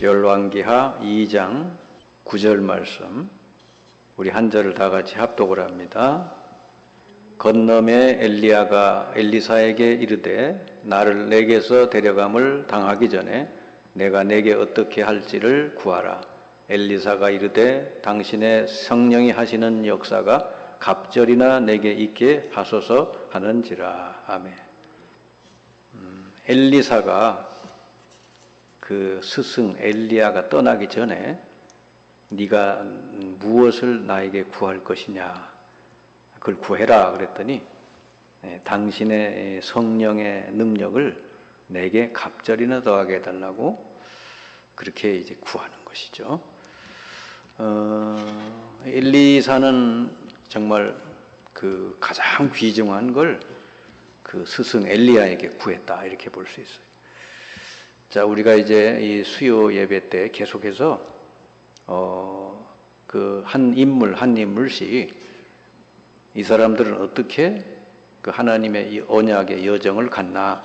열왕기하 2장 9절 말씀, 우리 한 절을 다 같이 합독을 합니다. 건너매 엘리야가 엘리사에게 이르되 나를 내게서 데려감을 당하기 전에 내가 내게 어떻게 할지를 구하라. 엘리사가 이르되 당신의 성령이 하시는 역사가 갑절이나 내게 있게 하소서 하는지라. 아멘. 엘리사가 그 스승 엘리야가 떠나기 전에 네가 무엇을 나에게 구할 것이냐, 그걸 구해라 그랬더니 당신의 성령의 능력을 내게 갑절이나 더하게 해달라고 그렇게 이제 구하는 것이죠. 엘리사는 정말 그 가장 귀중한 걸 그 스승 엘리야에게 구했다, 이렇게 볼 수 있어요. 자, 우리가 이제 이 수요 예배 때 계속해서 그 한 인물씩 이 사람들은 어떻게 그 하나님의 이 언약의 여정을 갔나,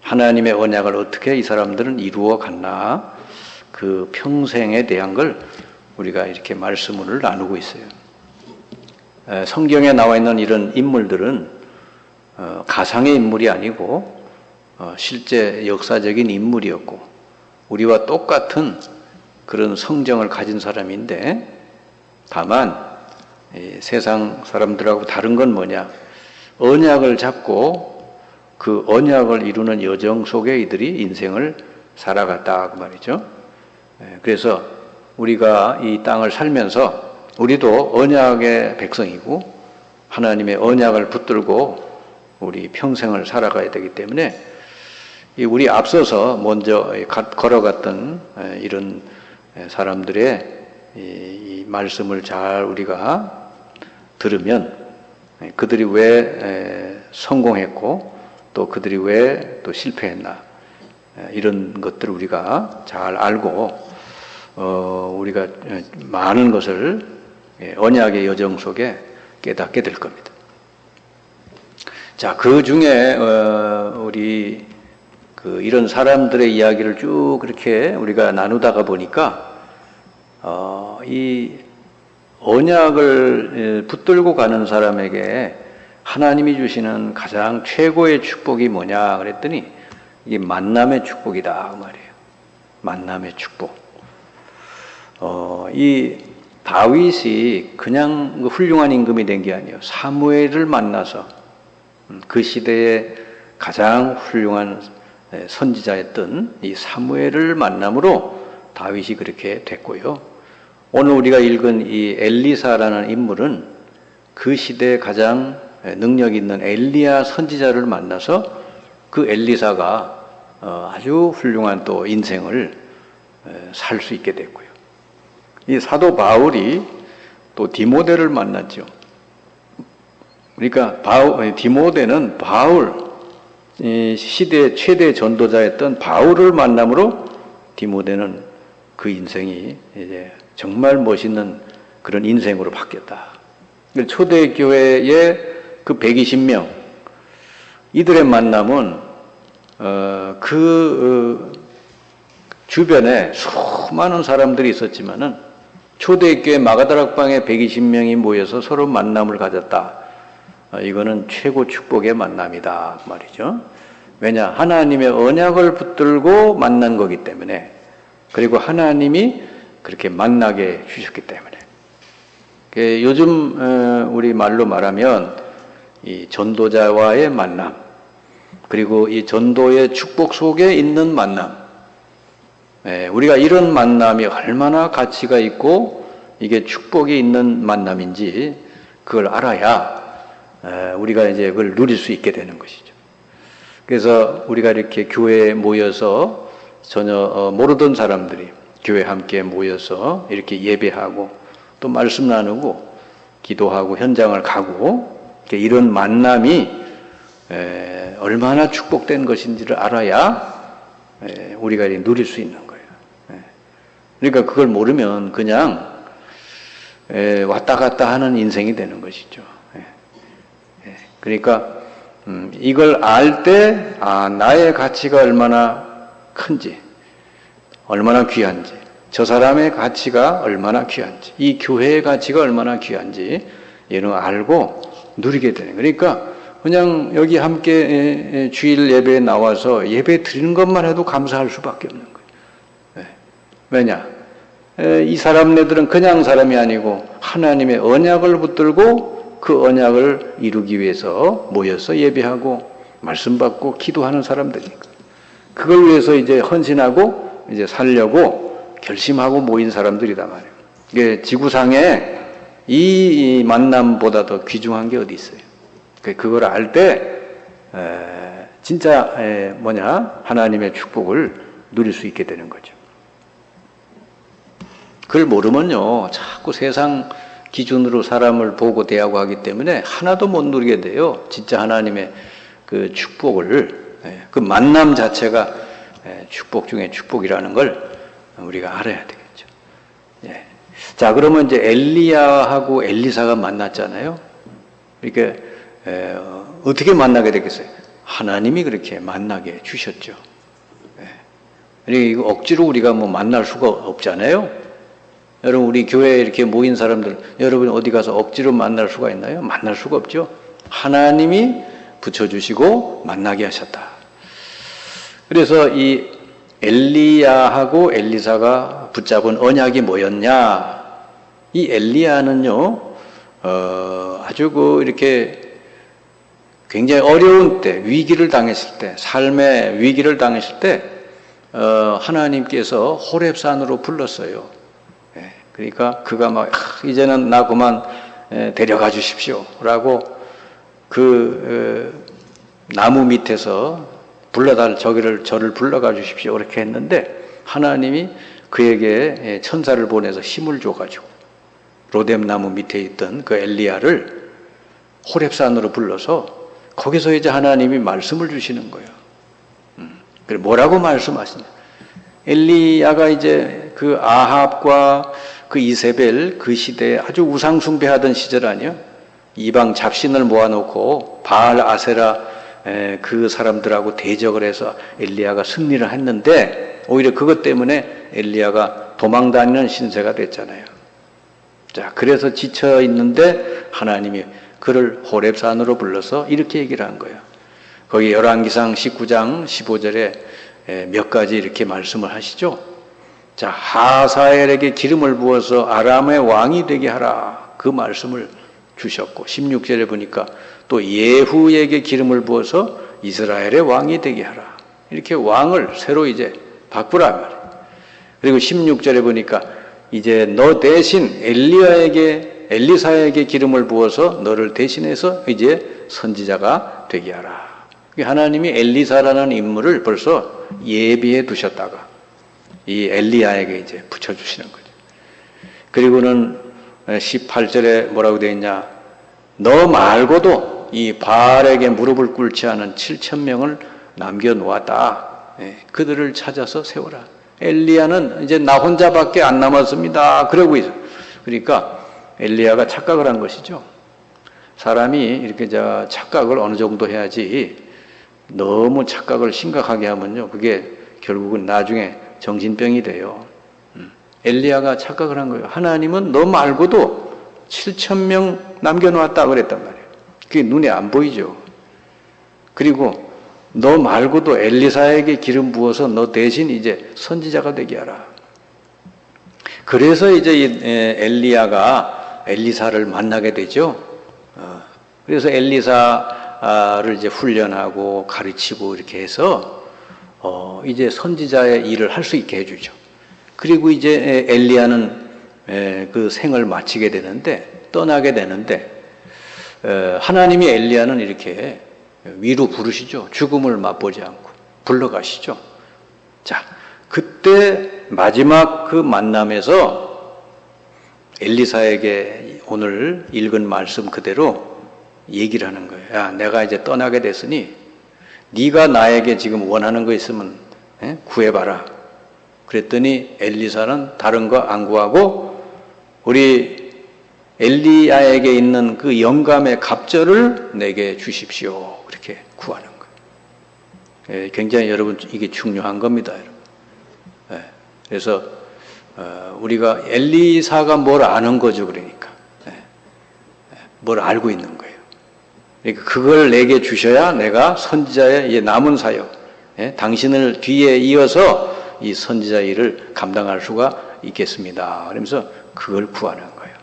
하나님의 언약을 어떻게 이 사람들은 이루어 갔나, 그 평생에 대한 걸 우리가 이렇게 말씀을 나누고 있어요. 성경에 나와 있는 이런 인물들은 가상의 인물이 아니고 실제 역사적인 인물이었고 우리와 똑같은 그런 성정을 가진 사람인데, 다만 세상 사람들하고 다른 건 뭐냐, 언약을 잡고 그 언약을 이루는 여정 속에 이들이 인생을 살아갔다 그 말이죠. 그래서 우리가 이 땅을 살면서 우리도 언약의 백성이고 하나님의 언약을 붙들고 우리 평생을 살아가야 되기 때문에 우리 앞서서 먼저 걸어갔던 이런 사람들의 이 말씀을 잘 우리가 들으면 그들이 왜 성공했고 또 그들이 왜 또 실패했나, 이런 것들을 우리가 잘 알고 우리가 많은 것을 언약의 여정 속에 깨닫게 될 겁니다. 자, 그 중에 우리 이런 사람들의 이야기를 쭉 그렇게 우리가 나누다가 보니까 이 언약을 붙들고 가는 사람에게 하나님이 주시는 가장 최고의 축복이 뭐냐 그랬더니 이게 만남의 축복이다 그 말이에요. 만남의 축복. 이 다윗이 그냥 훌륭한 임금이 된 게 아니에요. 사무엘을 만나서 그 시대에 가장 훌륭한 선지자였던 이 사무엘을 만남으로 다윗이 그렇게 됐고요. 오늘 우리가 읽은 이 엘리사라는 인물은 그 시대에 가장 능력 있는 엘리야 선지자를 만나서 그 엘리사가 아주 훌륭한 또 인생을 살 수 있게 됐고요. 이 사도 바울이 또 디모데를 만났죠. 그러니까 디모데는 바울, 시대의 최대 전도자였던 바울을 만남으로 디모데는 그 인생이 이제 정말 멋있는 그런 인생으로 바뀌었다. 초대교회의 그 120명, 이들의 만남은 그 주변에 수많은 사람들이 있었지만은 초대교회 마가다락방에 120명이 모여서 서로 만남을 가졌다. 이거는 최고 축복의 만남이다 말이죠. 왜냐, 하나님의 언약을 붙들고 만난 거기 때문에, 그리고 하나님이 그렇게 만나게 주셨기 때문에. 요즘 우리 말로 말하면 이 전도자와의 만남, 그리고 이 전도의 축복 속에 있는 만남, 우리가 이런 만남이 얼마나 가치가 있고 이게 축복이 있는 만남인지 그걸 알아야 우리가 이제 그걸 누릴 수 있게 되는 것이죠. 그래서 우리가 이렇게 교회에 모여서 전혀 모르던 사람들이 교회에 함께 모여서 이렇게 예배하고 또 말씀 나누고 기도하고 현장을 가고 이런 만남이 얼마나 축복된 것인지를 알아야 우리가 누릴 수 있는 거예요. 그러니까 그걸 모르면 그냥 왔다 갔다 하는 인생이 되는 것이죠. 그러니까 이걸 알 때 나의 가치가 얼마나 큰지, 얼마나 귀한지, 저 사람의 가치가 얼마나 귀한지, 이 교회의 가치가 얼마나 귀한지 이런 거 알고 누리게 되는 거예요. 그러니까 그냥 여기 함께 주일 예배에 나와서 예배 드리는 것만 해도 감사할 수밖에 없는 거예요. 왜냐? 이 사람네들은 그냥 사람이 아니고 하나님의 언약을 붙들고 그 언약을 이루기 위해서 모여서 예배하고 말씀 받고 기도하는 사람들이니까 그걸 위해서 이제 헌신하고 이제 살려고 결심하고 모인 사람들이다 말이에요. 이게 지구상에 이 만남보다 더 귀중한 게 어디 있어요? 그걸 알 때 진짜 하나님의 축복을 누릴 수 있게 되는 거죠. 그걸 모르면요, 자꾸 세상 기준으로 사람을 보고 대하고 하기 때문에 하나도 못 누리게 돼요. 진짜 하나님의 그 축복을, 그 만남 자체가 축복 중에 축복이라는 걸 우리가 알아야 되겠죠. 예. 자, 그러면 이제 엘리야하고 엘리사가 만났잖아요. 이렇게 어떻게 만나게 됐겠어요? 하나님이 그렇게 만나게 주셨죠. 이거 억지로 우리가 뭐 만날 수가 없잖아요. 여러분, 우리 교회에 이렇게 모인 사람들, 여러분 어디 가서 억지로 만날 수가 있나요? 만날 수가 없죠. 하나님이 붙여주시고 만나게 하셨다. 그래서 이 엘리야하고 엘리사가 붙잡은 언약이 뭐였냐? 이 엘리야는요, 아주 이렇게 굉장히 어려운 때, 위기를 당했을 때, 삶의 위기를 당했을 때, 하나님께서 호렙산으로 불렀어요. 그러니까 그가 막 이제는 나 그만 데려가 주십시오 라고 그 나무 밑에서 저를 불러가 주십시오 이렇게 했는데 하나님이 그에게 천사를 보내서 힘을 줘가지고 로뎀나무 밑에 있던 그 엘리야를 호렙산으로 불러서 거기서 이제 하나님이 말씀을 주시는 거예요. 그래 뭐라고 말씀하시냐? 엘리야가 이제 그 아합과 그 이세벨 그 시대에 아주 우상 숭배하던 시절 아니에요? 이방 잡신을 모아놓고 바알 아세라 그 사람들하고 대적을 해서 엘리야가 승리를 했는데 오히려 그것 때문에 엘리야가 도망다니는 신세가 됐잖아요. 자, 그래서 지쳐 있는데 하나님이 그를 호렙산으로 불러서 이렇게 얘기를 한 거예요. 거기 열왕기상 19장 15절에 몇 가지 이렇게 말씀을 하시죠. 자, 하사엘에게 기름을 부어서 아람의 왕이 되게 하라. 그 말씀을 주셨고 16절에 보니까 또 예후에게 기름을 부어서 이스라엘의 왕이 되게 하라. 이렇게 왕을 새로 이제 바꾸라 말이에요. 그리고 16절에 보니까 이제 너 대신 엘리사에게 기름을 부어서 너를 대신해서 이제 선지자가 되게 하라. 하나님이 엘리사라는 인물을 벌써 예비해 두셨다가 이 엘리야에게 이제 붙여주시는 거죠. 그리고는 18절에 뭐라고 되어 있냐? 너 말고도 이 바알에게 무릎을 꿇지 않은 7,000명을 남겨놓았다. 그들을 찾아서 세워라. 엘리야는 이제 나 혼자밖에 안 남았습니다. 그러고 있어. 그러니까 엘리야가 착각을 한 것이죠. 사람이 이렇게 착각을 어느 정도 해야지 너무 착각을 심각하게 하면요. 그게 결국은 나중에 정신병이 돼요. 엘리야가 착각을 한 거예요. 하나님은 너 말고도 7,000명 남겨놓았다 그랬단 말이에요. 그게 눈에 안 보이죠. 그리고 너 말고도 엘리사에게 기름 부어서 너 대신 이제 선지자가 되게 하라. 그래서 이제 엘리야가 엘리사를 만나게 되죠. 그래서 엘리사를 이제 훈련하고 가르치고 이렇게 해서 이제 선지자의 일을 할 수 있게 해주죠. 그리고 이제 엘리야는 그 생을 마치게 되는데 떠나게 되는데 하나님이 엘리야는 이렇게 위로 부르시죠. 죽음을 맛보지 않고 불러가시죠. 자, 그때 마지막 그 만남에서 엘리사에게 오늘 읽은 말씀 그대로 얘기를 하는 거예요. 야, 내가 이제 떠나게 됐으니 네가 나에게 지금 원하는 거 있으면 구해봐라. 그랬더니 엘리사는 다른 거 안 구하고 우리 엘리야에게 있는 그 영감의 갑절을 내게 주십시오. 그렇게 구하는 거예요. 굉장히 여러분 이게 중요한 겁니다. 여러분. 그래서 우리가 엘리사가 뭘 아는 거죠, 그러니까. 뭘 알고 있는 거예요. 그러니까 그걸 내게 주셔야 내가 선지자의 남은 사역, 당신을 뒤에 이어서 이 선지자 일을 감당할 수가 있겠습니다. 그러면서 그걸 구하는 거예요.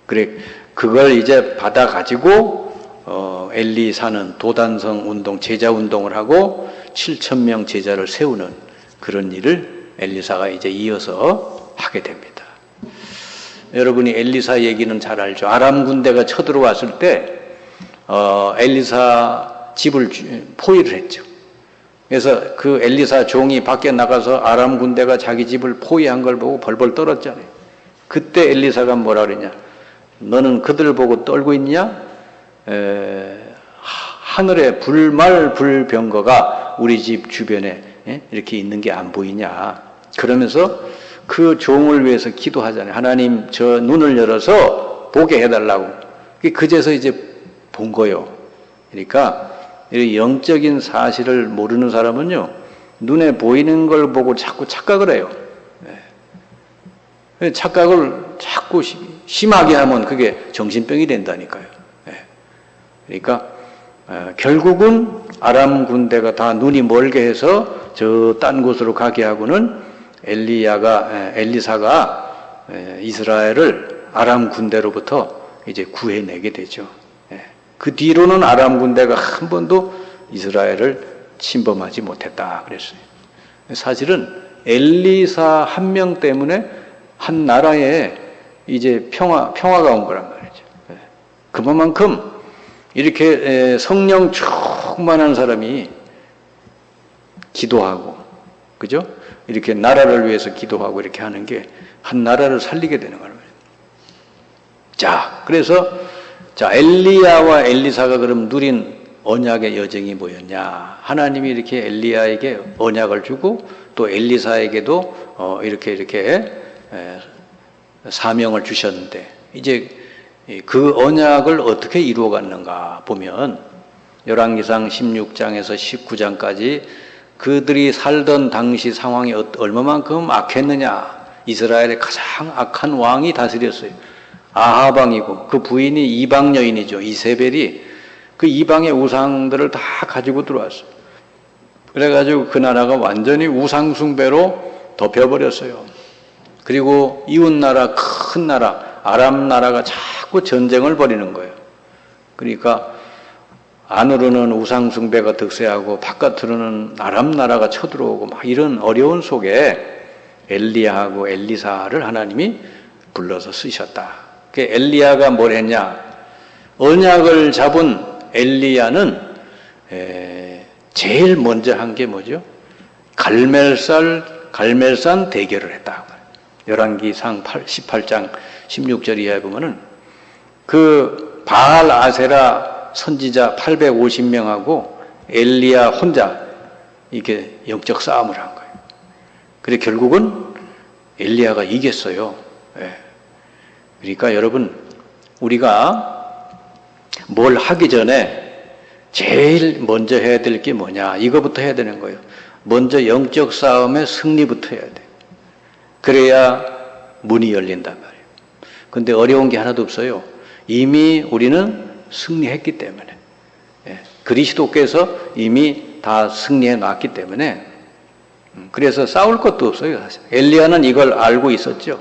그래, 그걸 이제 받아가지고 엘리사는 도단성 운동, 제자 운동을 하고 7,000명 제자를 세우는 그런 일을 엘리사가 이제 이어서 하게 됩니다. 여러분이 엘리사 얘기는 잘 알죠. 아람 군대가 쳐들어왔을 때 엘리사 집을 포위를 했죠. 그래서 그 엘리사 종이 밖에 나가서 아람 군대가 자기 집을 포위한 걸 보고 벌벌 떨었잖아요. 그때 엘리사가 뭐라 그러냐? 너는 그들 보고 떨고 있냐? 하늘에 불말 불병거가 우리 집 주변에 이렇게 있는 게 안 보이냐? 그러면서 그 종을 위해서 기도하잖아요. 하나님 저 눈을 열어서 보게 해달라고. 그제서 이제 본 거요. 그러니까 영적인 사실을 모르는 사람은요, 눈에 보이는 걸 보고 자꾸 착각을 해요. 착각을 자꾸 심하게 하면 그게 정신병이 된다니까요. 그러니까 결국은 아람 군대가 다 눈이 멀게 해서 저 딴 곳으로 가게 하고는 엘리사가 이스라엘을 아람 군대로부터 이제 구해내게 되죠. 그 뒤로는 아람 군대가 한 번도 이스라엘을 침범하지 못했다 그랬어요. 사실은 엘리사 한 명 때문에 한 나라에 이제 평화가 온 거란 말이죠. 그만큼 이렇게 성령 충만한 사람이 기도하고, 그죠? 이렇게 나라를 위해서 기도하고 이렇게 하는 게 한 나라를 살리게 되는 거란 말이에요. 자, 그래서 엘리야와 엘리사가 그럼 누린 언약의 여정이 뭐였냐? 하나님이 이렇게 엘리야에게 언약을 주고 또 엘리사에게도 이렇게 사명을 주셨는데, 이제 그 언약을 어떻게 이루어갔는가 보면 열왕기상 16장에서 19장까지 그들이 살던 당시 상황이 얼마만큼 악했느냐. 이스라엘의 가장 악한 왕이 다스렸어요. 아합 왕이고 그 부인이 이방 여인이죠. 이세벨이 그 이방의 우상들을 다 가지고 들어왔어요. 그래가지고 그 나라가 완전히 우상 숭배로 덮여버렸어요. 그리고 이웃나라, 큰 나라, 아람 나라가 자꾸 전쟁을 벌이는 거예요. 그러니까 안으로는 우상 숭배가 득세하고 바깥으로는 아람 나라가 쳐들어오고 막 이런 어려운 속에 엘리야하고 엘리사를 하나님이 불러서 쓰셨다. 그 엘리야가 뭘 했냐? 언약을 잡은 엘리야는 제일 먼저 한 게 뭐죠? 갈멜산 대결을 했다. 열왕기상 18장 16절 이하에 보면은 그 바알 아세라 선지자 850명하고 엘리야 혼자 이렇게 영적 싸움을 한 거예요. 그래 결국은 엘리야가 이겼어요. 그러니까 여러분, 우리가 뭘 하기 전에 제일 먼저 해야 될 게 뭐냐? 이거부터 해야 되는 거예요. 먼저 영적 싸움의 승리부터 해야 돼. 그래야 문이 열린단 말이에요. 근데 어려운 게 하나도 없어요. 이미 우리는 승리했기 때문에. 그리스도께서 이미 다 승리해 놨기 때문에 그래서 싸울 것도 없어요. 사실 엘리야는 이걸 알고 있었죠.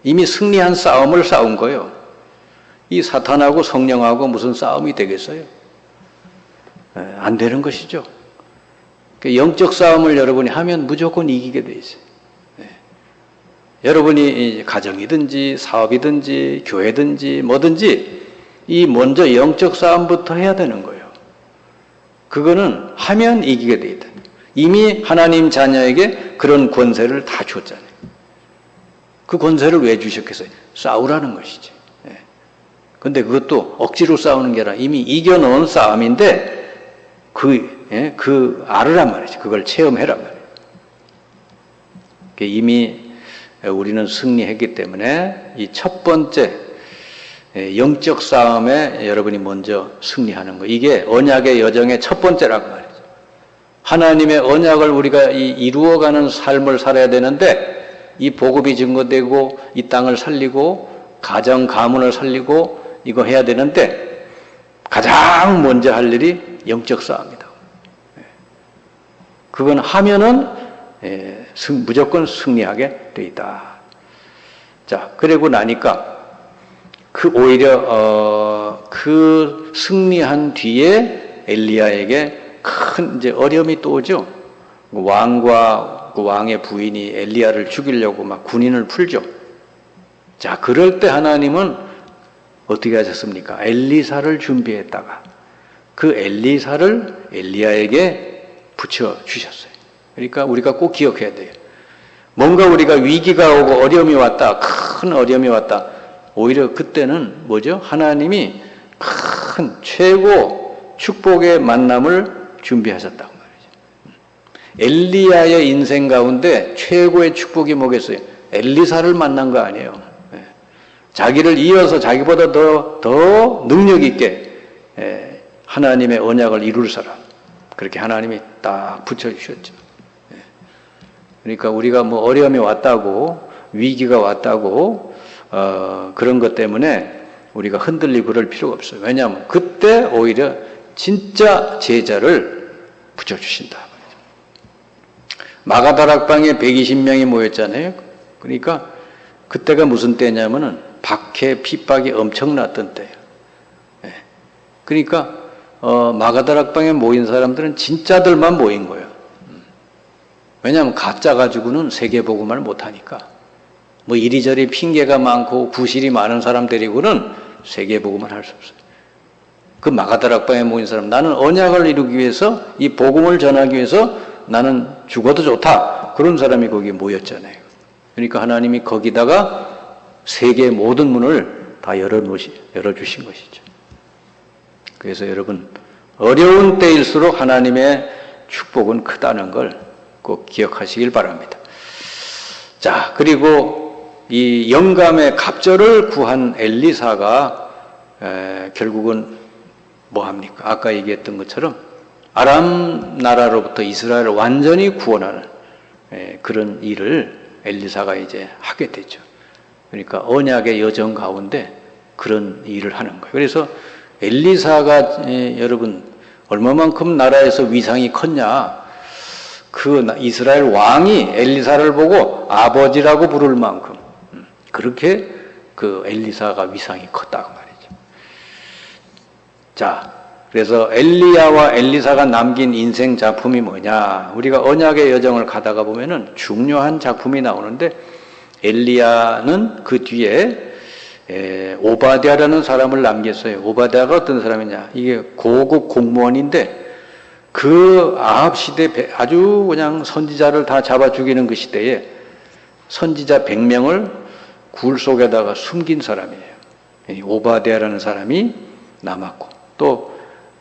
이미 승리한 싸움을 싸운 거예요. 이 사탄하고 성령하고 무슨 싸움이 되겠어요? 안 되는 것이죠. 영적 싸움을 여러분이 하면 무조건 이기게 돼 있어요. 여러분이 가정이든지 사업이든지 교회든지 뭐든지 이 먼저 영적 싸움부터 해야 되는 거예요. 그거는 하면 이기게 돼 있다. 이미 하나님 자녀에게 그런 권세를 다 줬잖아요. 그 권세를 왜 주셨겠어요? 싸우라는 것이지. 근데 그것도 억지로 싸우는 게 아니라 이미 이겨놓은 싸움인데 그 알으란 말이지. 그걸 체험해란 말이에요. 이미 우리는 승리했기 때문에 이 첫 번째 영적 싸움에 여러분이 먼저 승리하는 거. 이게 언약의 여정의 첫 번째라고 말이죠. 하나님의 언약을 우리가 이루어가는 삶을 살아야 되는데 이 복업이 증거되고 이 땅을 살리고 가정 가문을 살리고 이거 해야 되는데 가장 먼저 할 일이 영적 싸움이다. 그건 하면은 무조건 승리하게 돼 있다. 자, 그리고 나니까 오히려 그 승리한 뒤에 엘리야에게 큰 이제 어려움이 또 오죠. 왕과 그 왕의 부인이 엘리야를 죽이려고 막 군인을 풀죠. 자, 그럴 때 하나님은 어떻게 하셨습니까? 엘리사를 준비했다가 그 엘리사를 엘리야에게 붙여 주셨어요. 그러니까 우리가 꼭 기억해야 돼요. 뭔가 우리가 위기가 오고 어려움이 왔다, 큰 어려움이 왔다. 오히려 그때는 뭐죠? 하나님이 큰 최고 축복의 만남을 준비하셨다고 말이죠. 엘리야의 인생 가운데 최고의 축복이 뭐겠어요? 엘리사를 만난 거 아니에요. 자기를 이어서 자기보다 더 능력 있게 하나님의 언약을 이룰 사람, 그렇게 하나님이 딱 붙여주셨죠. 그러니까 우리가 뭐 어려움이 왔다고, 위기가 왔다고 그런 것 때문에 우리가 흔들리고 그럴 필요가 없어요. 왜냐하면 그때 오히려 진짜 제자를 붙여주신다. 마가다락방에 120명이 모였잖아요. 그러니까 그때가 무슨 때냐면은 박해, 핍박이 엄청났던 때예요. 그러니까 마가다락방에 모인 사람들은 진짜들만 모인 거예요. 왜냐하면 가짜 가지고는 세계복음을 못하니까. 뭐 이리저리 핑계가 많고 구실이 많은 사람들이고는 세계복음을 할 수 없어요. 그 마가다락방에 모인 사람, 나는 언약을 이루기 위해서, 이 복음을 전하기 위해서 나는 죽어도 좋다. 그런 사람이 거기에 모였잖아요. 그러니까 하나님이 거기다가 세계의 모든 문을 다 열어주신 것이죠. 그래서 여러분, 어려운 때일수록 하나님의 축복은 크다는 걸 꼭 기억하시길 바랍니다. 자, 그리고 이 영감의 갑절을 구한 엘리사가 결국은 뭐 합니까? 아까 얘기했던 것처럼 아람 나라로부터 이스라엘을 완전히 구원하는 그런 일을 엘리사가 이제 하게 되죠. 그러니까 언약의 여정 가운데 그런 일을 하는 거예요. 그래서 엘리사가 여러분 얼마만큼 나라에서 위상이 컸냐? 그 이스라엘 왕이 엘리사를 보고 아버지라고 부를 만큼 그렇게 그 엘리사가 위상이 컸다고 말이죠. 자, 그래서 엘리야와 엘리사가 남긴 인생 작품이 뭐냐? 우리가 언약의 여정을 가다가 보면은 중요한 작품이 나오는데 엘리야는 그 뒤에 오바댜라는 사람을 남겼어요. 오바댜가 어떤 사람이냐? 이게 고급 공무원인데 그 아합 시대 아주 그냥 선지자를 다 잡아 죽이는 그 시대에 선지자 100명을 굴 속에다가 숨긴 사람이에요. 오바댜라는 사람이 남았고 또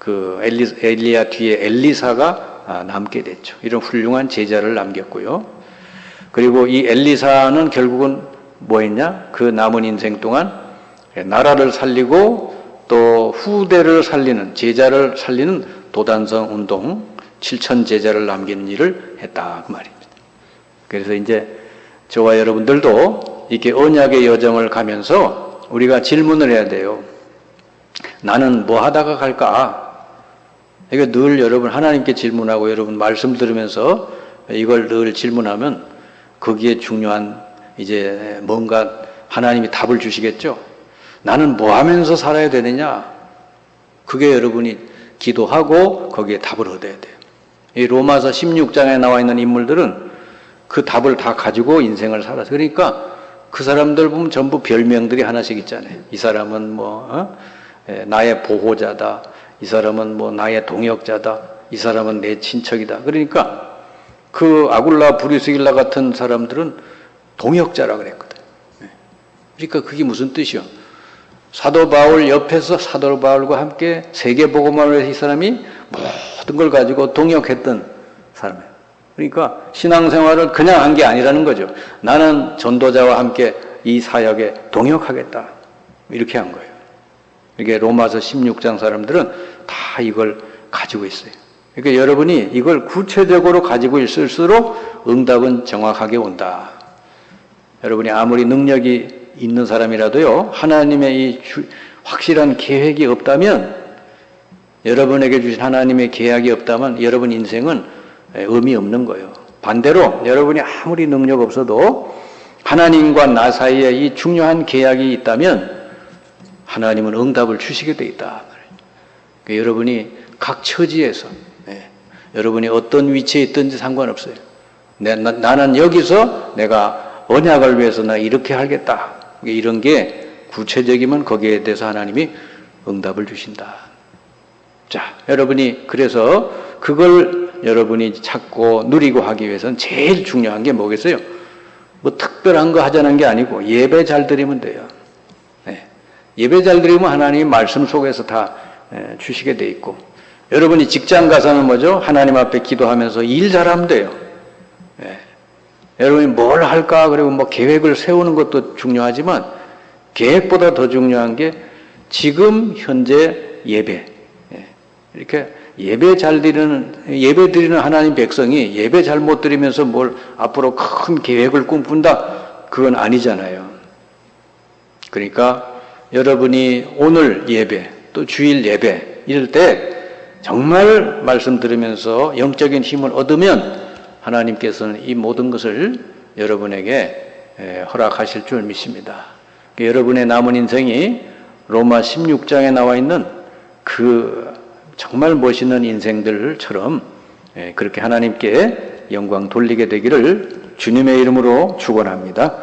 그 엘리야 뒤에 엘리사가 남게 됐죠. 이런 훌륭한 제자를 남겼고요. 그리고 이 엘리사는 결국은 뭐 했냐? 그 남은 인생 동안 나라를 살리고 또 후대를 살리는, 제자를 살리는 도단성 운동, 7천 제자를 남기는 일을 했다 그 말입니다. 그래서 이제 저와 여러분들도 이렇게 언약의 여정을 가면서 우리가 질문을 해야 돼요. 나는 뭐 하다가 갈까? 이거 늘 여러분 하나님께 질문하고 여러분 말씀 들으면서 이걸 늘 질문하면 거기에 중요한 이제 뭔가 하나님이 답을 주시겠죠. 나는 뭐 하면서 살아야 되느냐? 그게 여러분이 기도하고 거기에 답을 얻어야 돼요. 이 로마서 16장에 나와 있는 인물들은 그 답을 다 가지고 인생을 살아서, 그러니까 그 사람들 보면 전부 별명들이 하나씩 있잖아요. 이 사람은 뭐 나의 보호자다. 이 사람은 뭐 나의 동역자다. 이 사람은 내 친척이다. 그러니까 그 아굴라 브리스길라 같은 사람들은 동역자라 그랬거든. 그러니까 그게 무슨 뜻이요? 사도 바울 옆에서 사도 바울과 함께 세계복음화를 해서 이 사람이 모든 걸 가지고 동역했던 사람이에요. 그러니까 신앙생활을 그냥 한 게 아니라는 거죠. 나는 전도자와 함께 이 사역에 동역하겠다. 이렇게 한 거예요. 이게 로마서 16장 사람들은 다 이걸 가지고 있어요. 그러니까 여러분이 이걸 구체적으로 가지고 있을수록 응답은 정확하게 온다. 여러분이 아무리 능력이 있는 사람이라도요, 하나님의 이 확실한 계획이 없다면, 여러분에게 주신 하나님의 계약이 없다면 여러분 인생은 의미 없는 거예요. 반대로 여러분이 아무리 능력 없어도 하나님과 나 사이에 이 중요한 계약이 있다면 하나님은 응답을 주시게 돼 있다. 그러니까 여러분이 각 처지에서, 여러분이 어떤 위치에 있든지 상관없어요. 나는 여기서 내가 언약을 위해서 나 이렇게 하겠다. 이런 게 구체적이면 거기에 대해서 하나님이 응답을 주신다. 자, 여러분이 그래서 그걸 여러분이 찾고 누리고 하기 위해서는 제일 중요한 게 뭐겠어요? 뭐 특별한 거 하자는 게 아니고 예배 잘 드리면 돼요. 예배 잘 드리면 하나님이 말씀 속에서 다 주시게 돼 있고, 여러분이 직장 가서는 뭐죠? 하나님 앞에 기도하면서 일 잘하면 돼요. 여러분이 뭘 할까? 그리고 뭐 계획을 세우는 것도 중요하지만 계획보다 더 중요한 게 지금 현재 예배. 이렇게 예배 드리는 하나님 백성이 예배 잘못 드리면서 뭘 앞으로 큰 계획을 꿈꾼다? 그건 아니잖아요. 그러니까 여러분이 오늘 예배, 또 주일 예배, 이럴 때 정말 말씀 들으면서 영적인 힘을 얻으면 하나님께서는 이 모든 것을 여러분에게 허락하실 줄 믿습니다. 여러분의 남은 인생이 로마 16장에 나와 있는 그 정말 멋있는 인생들처럼 그렇게 하나님께 영광 돌리게 되기를 주님의 이름으로 축원합니다.